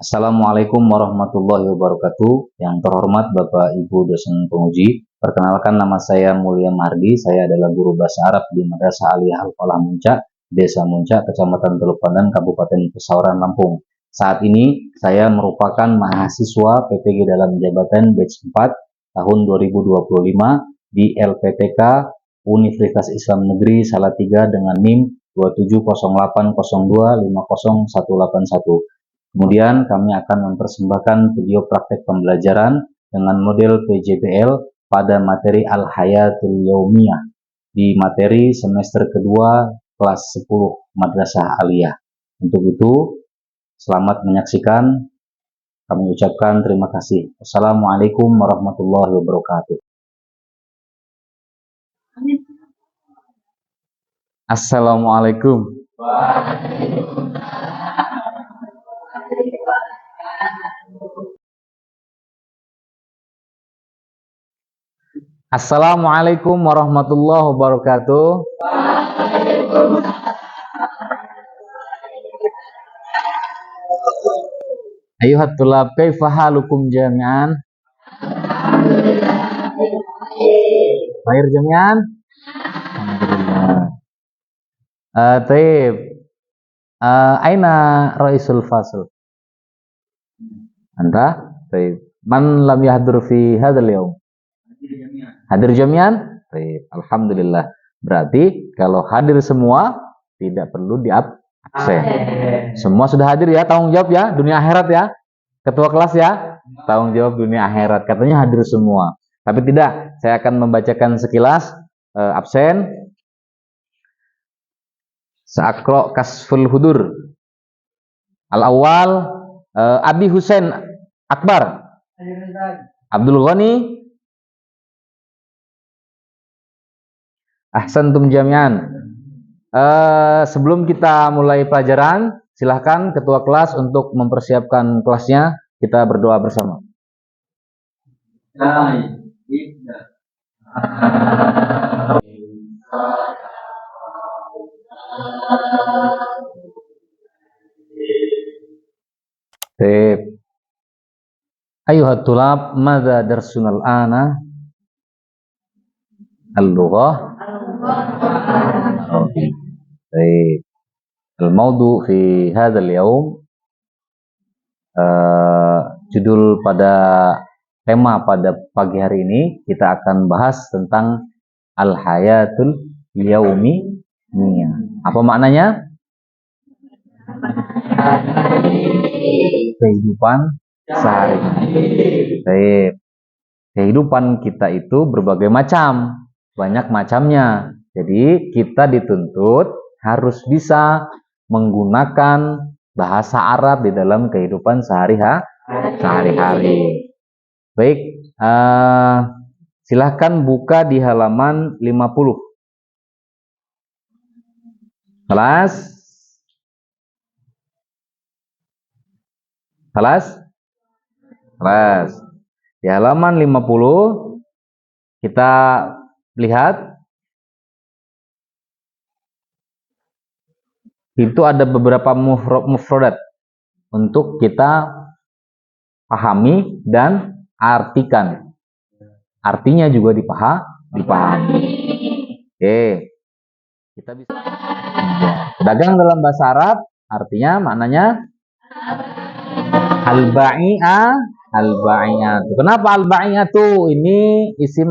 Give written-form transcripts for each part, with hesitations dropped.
Assalamualaikum warahmatullahi wabarakatuh. Yang terhormat Bapak Ibu dosen penguji, perkenalkan nama saya Mulia Mardi. Saya adalah guru bahasa Arab di Madrasah Aliyah Al-Falah Muncak, Desa Muncak, Kecamatan Teluk Pandan, Kabupaten Pesawaran, Lampung. Saat ini saya merupakan mahasiswa PPG dalam jabatan batch 4 tahun 2025 di LPTK Universitas Islam Negeri Salatiga dengan NIM 27080250181. Kemudian kami akan mempersembahkan video praktek pembelajaran dengan model PJBL pada materi Al-Hayatul Yaumiyah di materi semester kedua kelas 10 Madrasah Aliyah. Untuk itu, selamat menyaksikan. Kami ucapkan terima kasih. Wassalamualaikum warahmatullahi wabarakatuh. Assalamualaikum. Assalamualaikum warahmatullahi wabarakatuh. Ayuhat tulab, kaifa halukum jami'an? Baik jami'an? Alhamdulillah. Taib. Aina Raisul Fasl? Anda? Taib. Man lam yahdur fi hadzal yaum? Hadir jami'an? Baik, alhamdulillah. Berarti kalau hadir semua tidak perlu absen. Semua sudah hadir ya, tanggung jawab ya, dunia akhirat ya. Ketua kelas ya, tanggung jawab dunia akhirat. Katanya hadir semua. Tapi tidak, saya akan membacakan sekilas absen. Sa'aqra kasful hudur. Al-awwal Abi Husain Akbar. Abdul Ghani. Ahsantum jami'an. Sebelum kita mulai pelajaran, silahkan ketua kelas untuk mempersiapkan kelasnya. Kita berdoa bersama. Ayuhat tulab, madza darsunal ana? Al-lughah. Baik. Al-maudu fi hadzal yaum, judul pada tema pada pagi hari ini kita akan bahas tentang al-hayatul yaumiyah. Apa maknanya? Kehidupan sehari-hari. Baik. Kehidupan kita itu berbagai macam, banyak macamnya. Jadi kita dituntut harus bisa menggunakan bahasa Arab di dalam kehidupan sehari-hari. Baik, silahkan buka di halaman 50. Kelas? Di halaman 50 kita lihat itu ada beberapa mufradat untuk kita pahami dan artikan. Artinya juga dipahami. Oke. Kita bisa dagang dalam bahasa Arab artinya maknanya al-ba'i'atu. Kenapa al-ba'i'atu? Ini isim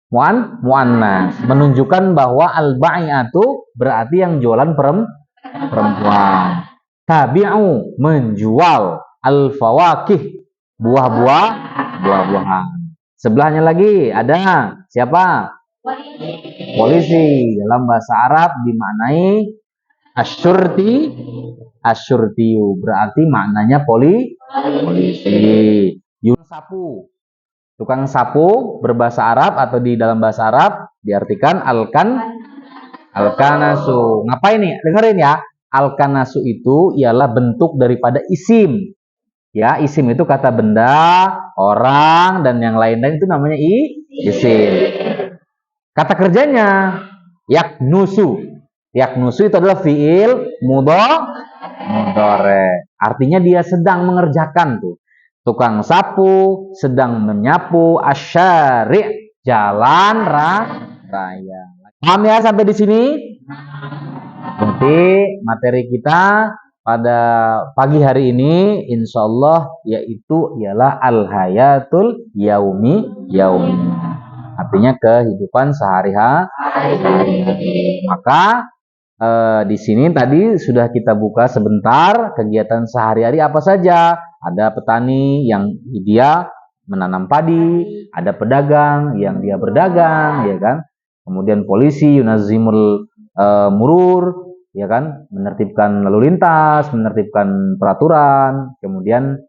muannas, menunjukkan bahwa al-ba'i'atu berarti yang jualan perempuan. Tabi'u, menjual. Al-fawakih, buah-buahan. Sebelahnya lagi ada siapa? Polisi. Dalam bahasa Arab dimaknai asyurtiyu, berarti maknanya polisi. Tukang sapu berbahasa Arab atau di dalam bahasa Arab diartikan al-kanasu. Ngapain nih? Dengerin ya. Al-kanasu itu ialah bentuk daripada isim. Ya, isim itu kata benda, orang, dan yang lain-lain itu namanya isim. Kata kerjanya yaknusu. Yaknusu itu adalah fiil mudhore. Artinya dia sedang mengerjakan tuh. Tukang sapu sedang menyapu asyari' jalan raya. Paham ya sampai di sini? Nanti materi kita pada pagi hari ini insya Allah yaitu ialah al-hayatul yaumi. Artinya kehidupan sehari-hari. Maka di sini tadi sudah kita buka sebentar kegiatan sehari-hari apa saja. Ada petani yang dia menanam padi, ada pedagang yang dia berdagang, ya kan? Kemudian polisi yunazimul murur, ya kan, menertibkan lalu lintas, menertibkan peraturan. Kemudian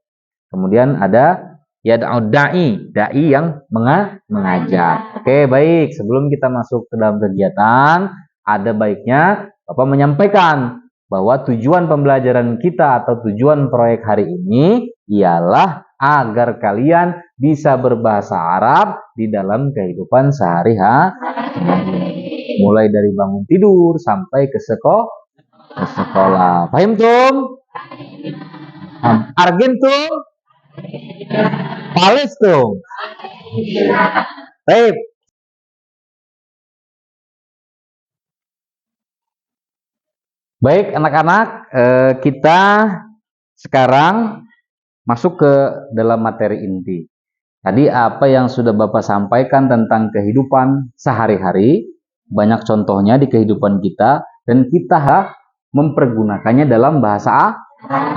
ada ya dai yang mengajar. Oke, baik. Sebelum kita masuk ke dalam kegiatan, ada baiknya Bapak menyampaikan bahwa tujuan pembelajaran kita atau tujuan proyek hari ini ialah agar kalian bisa berbahasa Arab di dalam kehidupan sehari-hari. Mulai dari bangun tidur sampai ke sekolah. Paham tum? Argentum? Pales tum? Baik. Baik anak-anak, kita sekarang masuk ke dalam materi inti. Tadi apa yang sudah Bapak sampaikan tentang kehidupan sehari-hari, banyak contohnya di kehidupan kita, dan kita mempergunakannya dalam bahasa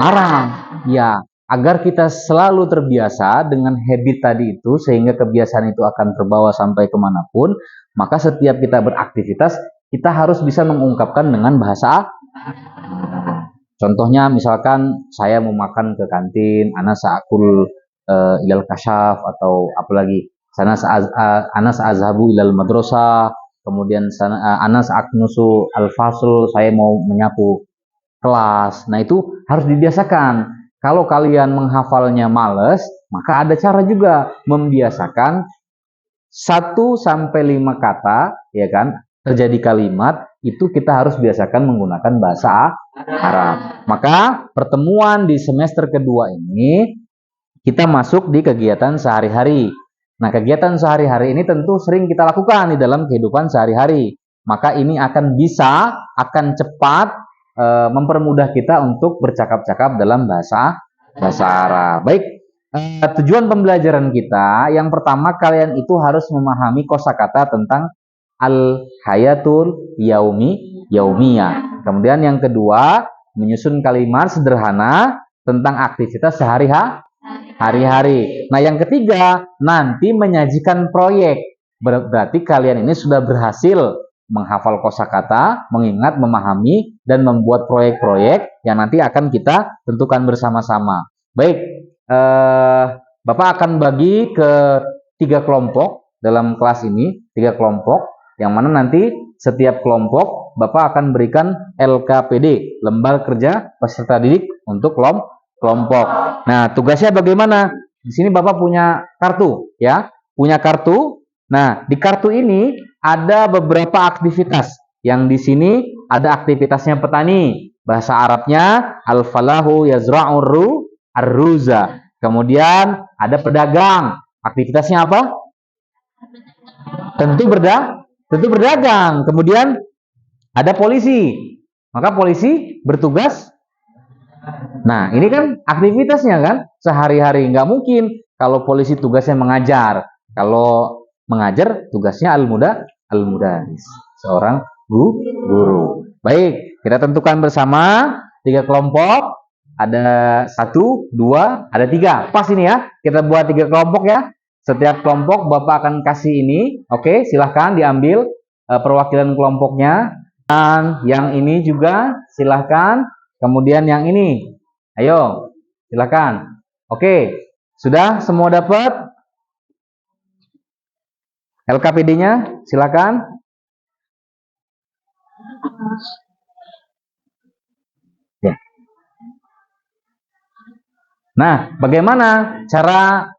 Arab. Ya, agar kita selalu terbiasa dengan habit tadi itu, sehingga kebiasaan itu akan terbawa sampai kemanapun, maka setiap kita beraktivitas, kita harus bisa mengungkapkan dengan bahasa Arab. Contohnya misalkan saya mau makan ke kantin, ana sa'akul ilal kasyaf, atau apalagi ana sa'azhabu ilal madrasah, kemudian ana sa'aknusu al-fasl, saya mau menyapu kelas. Nah, itu harus dibiasakan. Kalau kalian menghafalnya males, maka ada cara juga membiasakan 1 sampai 5 kata, ya kan? Terjadi kalimat itu kita harus biasakan menggunakan bahasa Arab. Maka pertemuan di semester kedua ini kita masuk di kegiatan sehari-hari. Nah, kegiatan sehari-hari ini tentu sering kita lakukan di dalam kehidupan sehari-hari. Maka ini akan cepat mempermudah kita untuk bercakap-cakap dalam bahasa Arab. Baik, tujuan pembelajaran kita yang pertama, kalian itu harus memahami kosakata tentang al-hayatul yaumiyah. Kemudian yang kedua, menyusun kalimat sederhana tentang aktivitas sehari-hari. Nah, yang ketiga, nanti menyajikan proyek. Berarti kalian ini sudah berhasil menghafal kosakata, mengingat, memahami, dan membuat proyek-proyek yang nanti akan kita tentukan bersama-sama. Baik, Bapak akan bagi ke 3 kelompok dalam kelas ini, 3 kelompok. Yang mana nanti setiap kelompok Bapak akan berikan LKPD, lembar kerja peserta didik untuk kelompok. Nah, tugasnya bagaimana? Di sini Bapak punya kartu, ya, punya kartu. Nah, di kartu ini ada beberapa aktivitas. Yang di sini ada aktivitasnya petani. Bahasa Arabnya al-falahu yazra'ur ar-ruza. Kemudian ada pedagang. Aktivitasnya apa? Tentu berdagang. Kemudian ada polisi. Maka polisi bertugas. Nah, ini kan aktivitasnya kan sehari-hari. Nggak mungkin kalau polisi tugasnya mengajar. Kalau mengajar tugasnya al-mudaris, seorang guru. Baik, kita tentukan bersama 3 kelompok. Ada 1, 2, ada 3. Pas ini ya. Kita buat 3 kelompok ya. Setiap kelompok Bapak akan kasih ini. Oke, silahkan diambil perwakilan kelompoknya. Dan yang ini juga silahkan. Kemudian yang ini. Ayo, silahkan. Oke, sudah semua dapat? LKPD-nya silahkan. Ya. Nah, bagaimana cara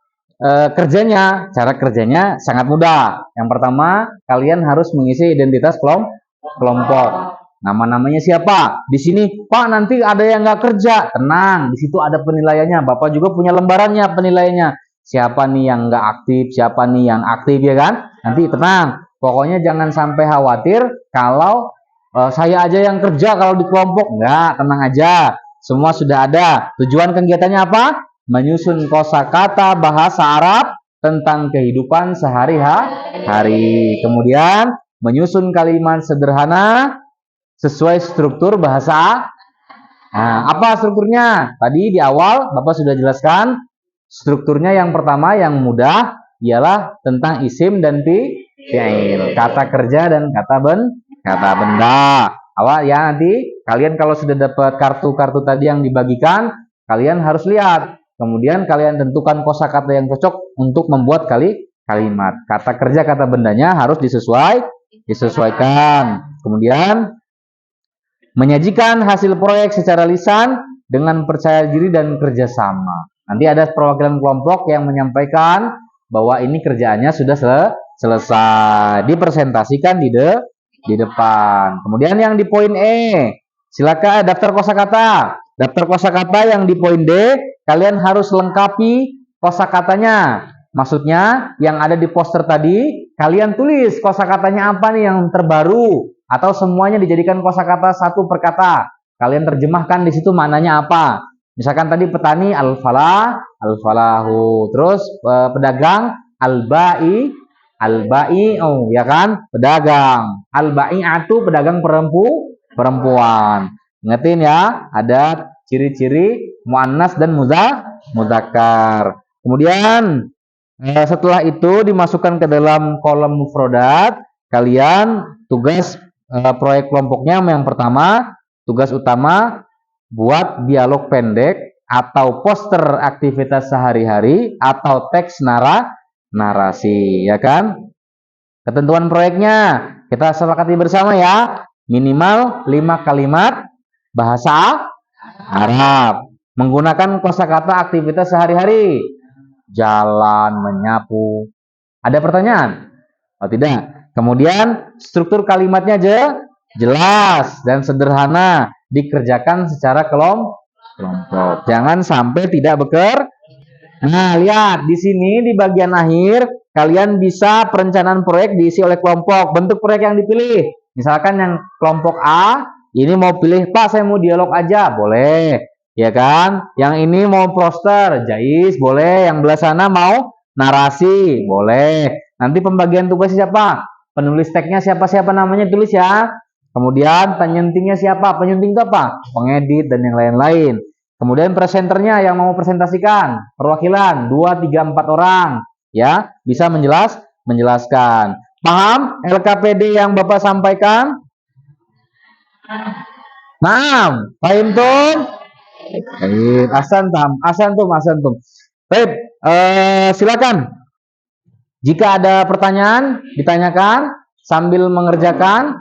kerjanya? Cara kerjanya sangat mudah. Yang pertama, kalian harus mengisi identitas kelompok. Nama-namanya siapa? Di sini, Pak, nanti ada yang nggak kerja. Tenang, di situ ada penilaiannya. Bapak juga punya lembarannya penilaiannya. Siapa nih yang nggak aktif, siapa nih yang aktif, ya kan? Nanti tenang. Pokoknya jangan sampai khawatir kalau saya aja yang kerja kalau di kelompok. Nggak, tenang aja. Semua sudah ada. Tujuan kegiatannya apa? Menyusun kosakata bahasa Arab tentang kehidupan sehari-hari. Kemudian menyusun kalimat sederhana sesuai struktur bahasa. Nah, apa strukturnya? Tadi di awal Bapak sudah jelaskan. Strukturnya yang pertama yang mudah ialah tentang isim dan fi'il, kata kerja dan kata benda. Awal ya, nanti kalian kalau sudah dapat kartu-kartu tadi yang dibagikan, kalian harus lihat. Kemudian kalian tentukan kosakata yang cocok untuk membuat kalimat. Kata kerja, kata bendanya harus disesuaikan. Kemudian menyajikan hasil proyek secara lisan dengan percaya diri dan kerjasama. Nanti ada perwakilan kelompok yang menyampaikan bahwa ini kerjaannya sudah selesai, dipresentasikan di depan. Kemudian yang di poin E, silakan daftar kosakata. Daftar kosakata yang di poin D, kalian harus lengkapi kosakatanya. Maksudnya yang ada di poster tadi, kalian tulis kosakatanya apa nih yang terbaru, atau semuanya dijadikan kosakata satu per kata. Kalian terjemahkan di situ maknanya apa. Misalkan tadi petani al-falah, al-falahu. Terus pedagang al-ba'i, al-ba'i, oh ya kan, pedagang. Al-ba'i'atu, pedagang perempuan. Ingetin ya, ada ciri-ciri muannas dan mudzakkar. Kemudian setelah itu dimasukkan ke dalam kolom mufrodat. Kalian tugas proyek kelompoknya yang pertama, tugas utama buat dialog pendek atau poster aktivitas sehari-hari atau teks narasi, ya kan? Ketentuan proyeknya kita sepakati bersama ya, minimal 5 kalimat bahasa Arab menggunakan kosakata aktivitas sehari-hari. Jalan, menyapu. Ada pertanyaan? Oh, tidak. Kemudian struktur kalimatnya jelas dan sederhana, dikerjakan secara kelompok. Jangan sampai tidak Nah, lihat di sini di bagian akhir kalian bisa perencanaan proyek diisi oleh kelompok. Bentuk proyek yang dipilih. Misalkan yang kelompok A ini mau pilih, Pak, saya mau dialog aja, boleh. Ya kan? Yang ini mau poster, jais, boleh. Yang belah sana mau narasi, boleh. Nanti pembagian tugas siapa? Penulis teksnya siapa namanya tulis ya. Kemudian penyuntingnya siapa? Penyunting itu apa? Pengedit dan yang lain-lain. Kemudian presenternya yang mau presentasikan, perwakilan 2, 3, 4 orang, ya, bisa menjelaskan. Paham LKPD yang Bapak sampaikan? Naam, paham tum? Baik, asantum. Baik, silakan. Jika ada pertanyaan, ditanyakan sambil mengerjakan.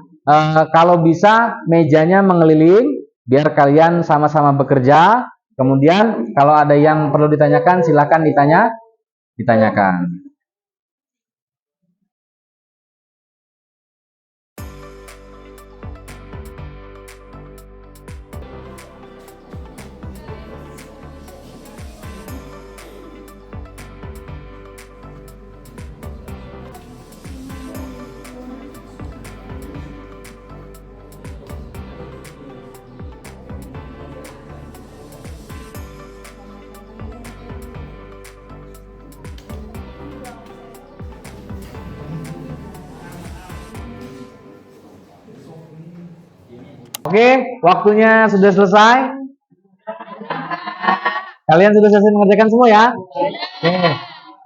Kalau bisa mejanya mengeliling biar kalian sama-sama bekerja. Kemudian kalau ada yang perlu ditanyakan, silakan ditanyakan. Oke, waktunya sudah selesai. Kalian sudah selesai mengerjakan semua ya? Oke.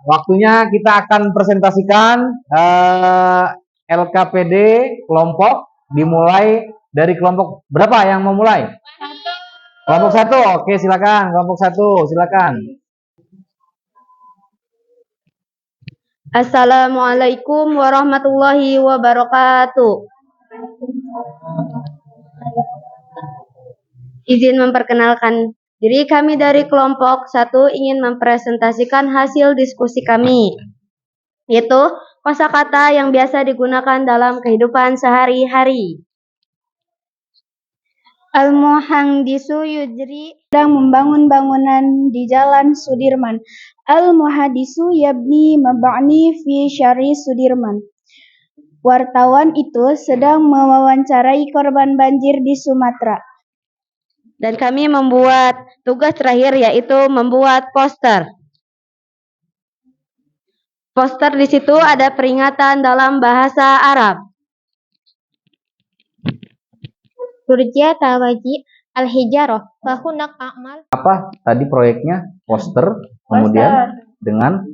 Waktunya kita akan presentasikan LKPD kelompok, dimulai dari kelompok berapa yang mau mulai? Kelompok 1. Oke, silakan. Kelompok 1, silakan. Assalamualaikum warahmatullahi wabarakatuh. Izin memperkenalkan diri, kami dari kelompok 1 ingin mempresentasikan hasil diskusi kami, yaitu kosakata yang biasa digunakan dalam kehidupan sehari-hari. Al-muhandisu yujri sedang membangun bangunan di Jalan Sudirman. Al-muhadisu yabni mabani fi syari Sudirman. Wartawan itu sedang mewawancarai korban banjir di Sumatera. Dan kami membuat tugas terakhir yaitu membuat poster. Poster di situ ada peringatan dalam bahasa Arab. Turjiya tawaji al-hijarah fahunak a'mal. Apa tadi proyeknya? Poster, kemudian dengan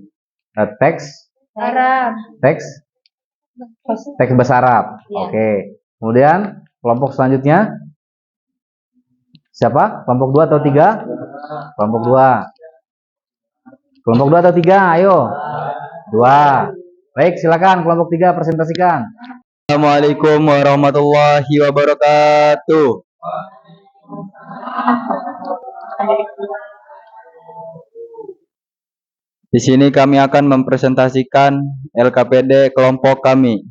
teks Arab. teks bahasa Arab. Ya. Oke. Kemudian kelompok selanjutnya siapa? Kelompok 2 atau 3? Kelompok 2. Kelompok 2 atau 3? Ayo. 2. Baik, silakan kelompok 3 presentasikan. Assalamualaikum warahmatullahi wabarakatuh. Di sini kami akan mempresentasikan LKPD kelompok kami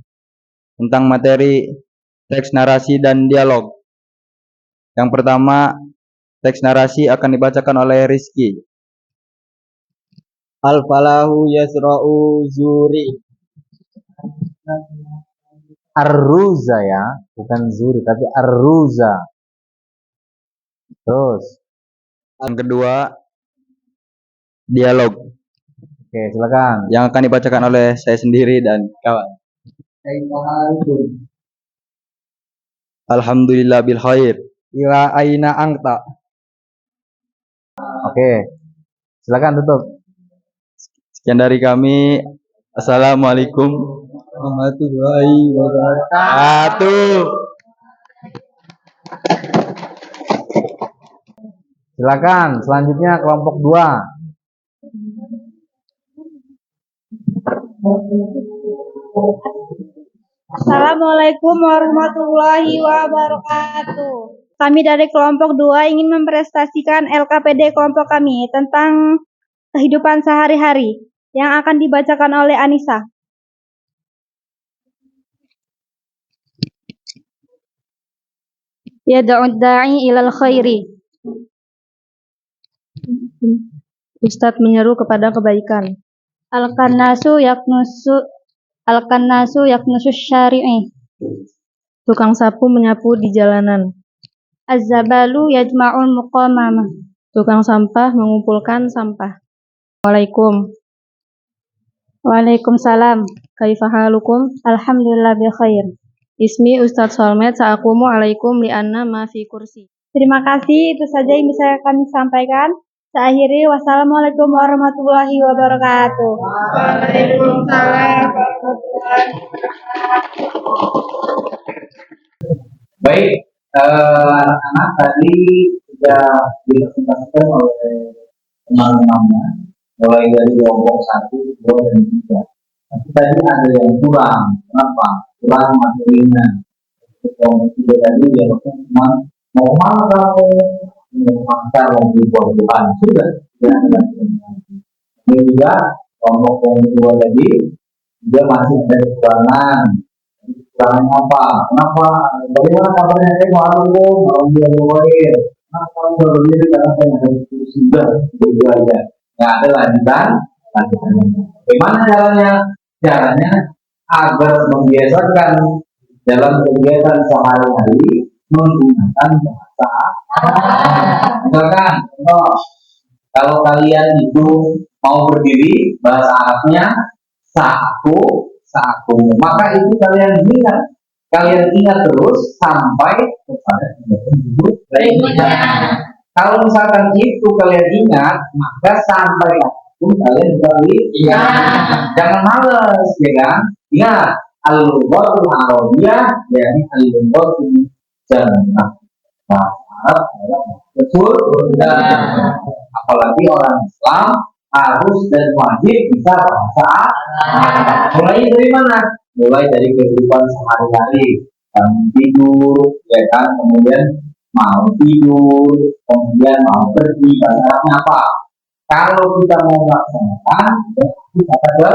tentang materi teks narasi dan dialog. Yang pertama, teks narasi akan dibacakan oleh Rizky. Al-falahu yasra'u zuri. Arruza ya, bukan zuri tapi arruza. Terus Yang kedua, dialog. oke, silakan. Yang akan dibacakan oleh saya sendiri dan kawan. Alhamdulillah bil khair. Ila aina angta. Oke. Silakan tutup. Sekian dari kami. Assalamualaikum warahmatullahi wabarakatuh. Silakan, selanjutnya kelompok 2. Assalamualaikum warahmatullahi wabarakatuh. Kami dari kelompok 2 ingin mempresentasikan LKPD kelompok kami tentang kehidupan sehari-hari yang akan dibacakan oleh Anissa. Yad'ud da'i ilal khairi. Ustadz menyeru kepada kebaikan. Al-kannasu yaknusu syari'i. Tukang sapu menyapu di jalanan. Az-zabalu yajma'ul muqamamah. Tukang sampah mengumpulkan sampah. Waalaikumsalam. Kaifa halukum? Alhamdulillah bi khair. Ismi Ustadz Solmed sa'akumu alaikum li'anna ma fi kursi. Terima kasih, itu saja yang bisa kami sampaikan. Saya akhiri, wassalamualaikum warahmatullahi wabarakatuh. Waalaikumsalam warahmatullahi wabarakatuh. Baik, anak-anak tadi sudah dipresentasikan oleh teman-temannya, mulai dari kelompok 1, 2, dan 3. Tapi tadi ada yang kurang. Kenapa? Kurang materinya. Kelompok 3 tadi dialognya cuma mau kemana kamu? Memaksa mobil buat Tuhan. Sudah. Ini juga kelompok yang kedua tadi dia masih ada kekurangan. Kekurangan apa? Kenapa? Bagaimana kabarnya saya mau dia lumayan? Kenapa baru diri karena saya ada sudah begitu aja. Nggak ada lanjutan. Bagaimana caranya? Caranya agar membiasakan dalam kegiatan sehari-hari menggunakan bahasa. Misalkan, kalau kalian itu mau berdiri, bahasa Arabnya saku, maka itu kalian ingat terus sampai kepada bentuk berikutnya. Kalau misalkan itu kalian ingat, maka sampai pun kalian bisa jangan males, ya kan? Ingat, al-lughatul arabiyyah yakni al-lughatul jannah. Arab betul, apalagi orang Islam harus dan wajib bisa bahasa Arab. Mulai dari mana? Mulai dari kehidupan sehari-hari, tidur, ya kan, kemudian mau tidur, kemudian mau pergi, bahasa Arabnya apa? Kalau kita mau melaksanakan, kita kata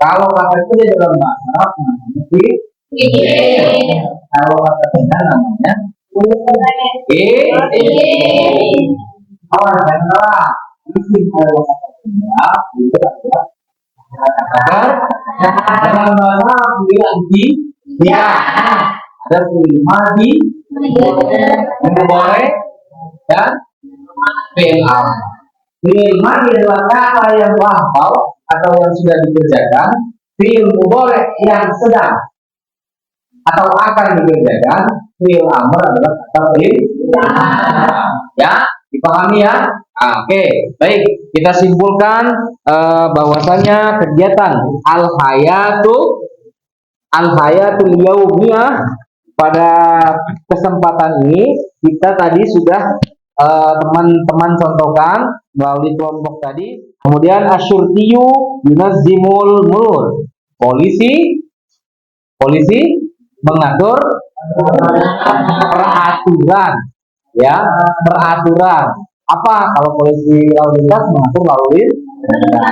kalau kata kerja dalam bahasa Arab namanya kalau kata kerja namanya Awal dan salah. Isim adalah kata kerja, itu adalah kata dalam bahasa bilang dia ada fi'il madi, fi'il boleh dan fi'il amr. Fi'il madi adalah kata yang lampau atau yang sudah dikerjakan. Fi'il boleh yang sedang atau akan dikerjakan. Fi'il amr adalah kata fi'il. Ya, dipahami ya? Oke, baik. Kita simpulkan bahwasanya kegiatan al-hayatul yaumiyah pada kesempatan ini kita tadi sudah teman-teman contohkan melalui kelompok tadi. Kemudian asyurtiyu yunazzimul mulur. Polisi mengatur peraturan, ya, peraturan. Apa kalau polisi lalu lintas mengatur lalu lintas.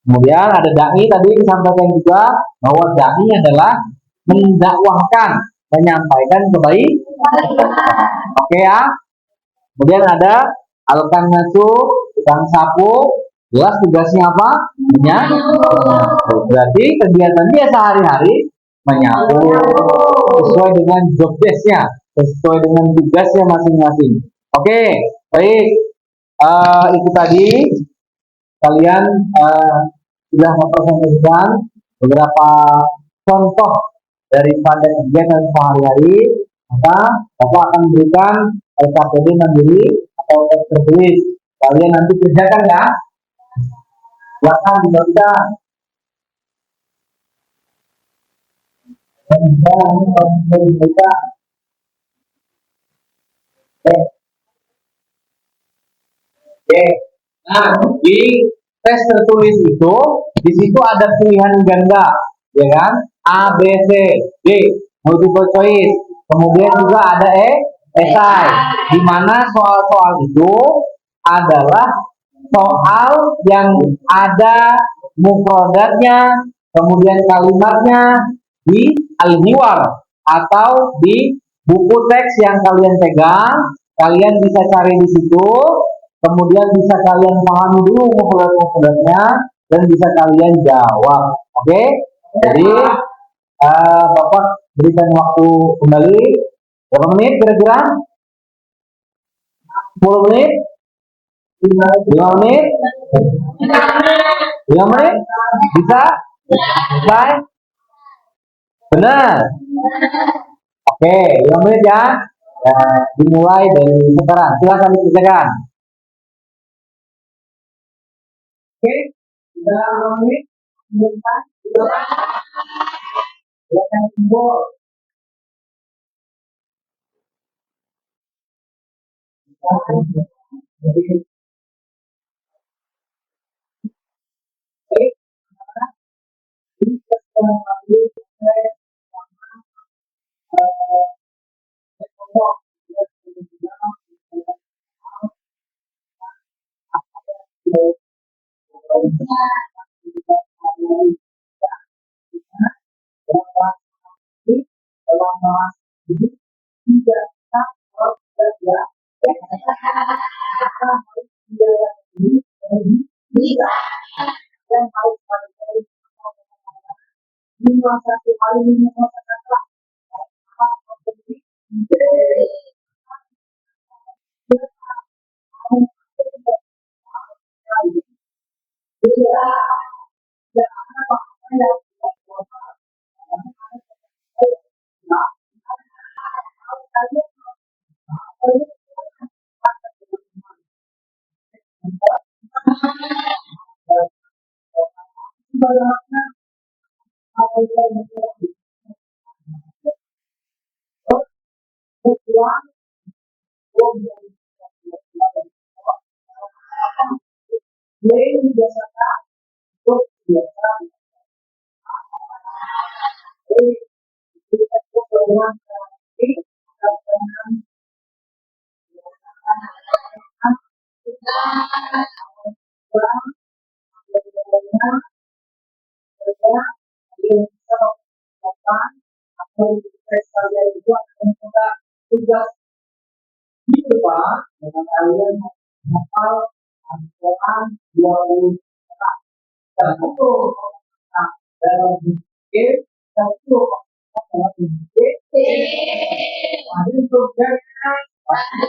Kemudian ada dai tadi disampaikan juga bahwa dai adalah mendakwahkan, menyampaikan kebaikan. Oke ya. Kemudian ada al-kannasu, tukang sapu, jelas tugasnya apa? Menyapu. Berarti kegiatan dia sehari-hari menyapu sesuai dengan job desk-nya, sesuai dengan tugasnya masing-masing. Oke, baik. Itu tadi kalian sudah mempresentasikan beberapa contoh daripada kegiatan sehari-hari. Maka Bapak akan berikan LKPD mandiri atau teks tertulis. Kalian nanti kerjakan ya. Silakan dibagikan. Dan sekarang ini kalau bisa Oke. Nah, di tes tertulis itu di situ ada pilihan ganda, ya kan? A, B, C, D, multiple choice. Kemudian juga ada esai, di mana soal-soal itu adalah soal yang ada mufradatnya, kemudian kalimatnya di al-hiwar atau di buku teks yang kalian pegang. Kalian bisa cari di situ, kemudian bisa kalian pahami dulu mufradat-mufradatnya dan bisa kalian jawab. Oke? Jadi Bapak berikan waktu kembali berapa menit kira-kira? 10 menit? 5 menit? 5 menit? Bisa? Selesai? Benar? Oke, 5 menit ya. Dimulai dari sekarang. Silakan dikerjakan. Oke, sudah 5 menit. Silakan kumpul. tugas gitu Pak, dengan kalian hafal Al-Quran 20 orang. Dan itu dalam berpikir, dan itu dalam berpikir. Ada tugasnya, ada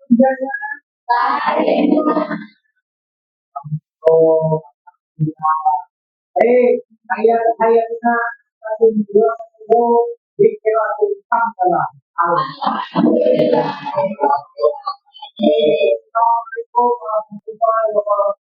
tugasnya. Oh, saya kita satu dua satu pikir aku salah. Alhamdulillah. Assalamualaikum warahmatullahi wabarakatuh.